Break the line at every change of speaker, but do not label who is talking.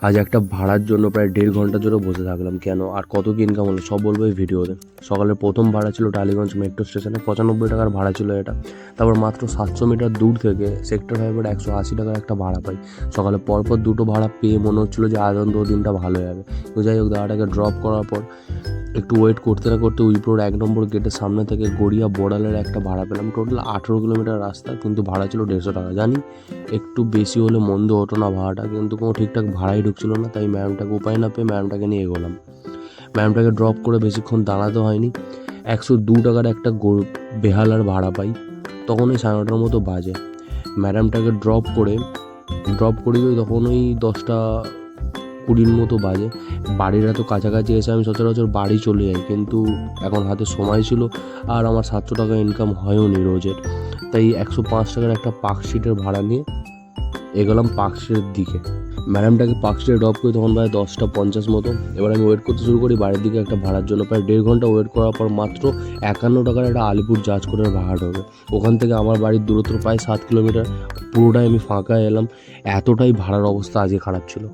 আজ একটা ভাড়ার জন্য প্রায় 1.5 ঘন্টা ধরে বসে থাকলাম। কেন আর কত কি ইনকাম হলো সব বলবো এই ভিডিওতে। সকালের প্রথম ভাড়া ছিল টালিগঞ্জ মেট্রো স্টেশনে, 95 টাকার ভাড়া ছিল এটা। তারপর মাত্র 700 মিটার দূর থেকে সেক্টর 5-এর 180 টাকার একটা ভাড়া পাই। সকালে পরপর দুটো ভাড়া পেয়ে মনে হচ্ছিলো যে আজ অন্তত দিনটা ভালো যাবে। তো যাই হোক, দাদাটাকে ড্রপ করার পর একটু ওয়েট করতে না করতে উইপ্রোর 1 নম্বর গেটের সামনে থেকে গড়িয়া বোড়ালের একটা ভাড়া পেলাম। টোটাল 18 কিলোমিটার রাস্তা, কিন্তু ভাড়া ছিল 150 টাকা। জানি একটু বেশি হলে মন্দ হতো না ভাড়াটা, কিন্তু কোনো ঠিকঠাক ভাড়াই ঢুকছিল না। তাই ম্যাডামটাকে উপায় না পেয়ে ম্যাডামটাকে নিয়ে এগোলাম। ম্যাডামটাকে ড্রপ করে বেশিক্ষণ দাঁড়াতে হয়নি। 102 টাকার একটা বেহালার ভাড়া পাই। তখন ওই 9:30 মতো বাজে। ম্যাডামটাকে ড্রপ করি তখন ওই 10:20 মতো বাজে। বাড়ির এত কাছাকাছি এসে আমি সচরাচর বাড়ি চলে যাই, কিন্তু এখন হাতে সময় ছিল আর আমার 700 টাকা ইনকাম হয়ও নি রোজের। তাই 105 টাকার একটা পার্কস্ট্রিটের ভাড়া নিয়ে এগোলাম পার্কস্ট্রিটের দিকে। ম্যাডামটাকে পার্কস্ট্রিটে ড্রপ করি তখন প্রায় 10:50 মতো। এবার আমি ওয়েট করতে শুরু করি বাড়ির দিকে একটা ভাড়ার জন্য। প্রায় 1.5 ঘন্টা ওয়েট করার পর মাত্র 51 টাকার একটা আলিপুর জাজকোটের ভাড়া ঢোকে। ওখান থেকে আমার বাড়ির দূরত্ব প্রায় 7 কিলোমিটার। পুরোটাই আমি ফাঁকা এলাম, এতটাই ভাড়ার অবস্থা আজকে খারাপ ছিল।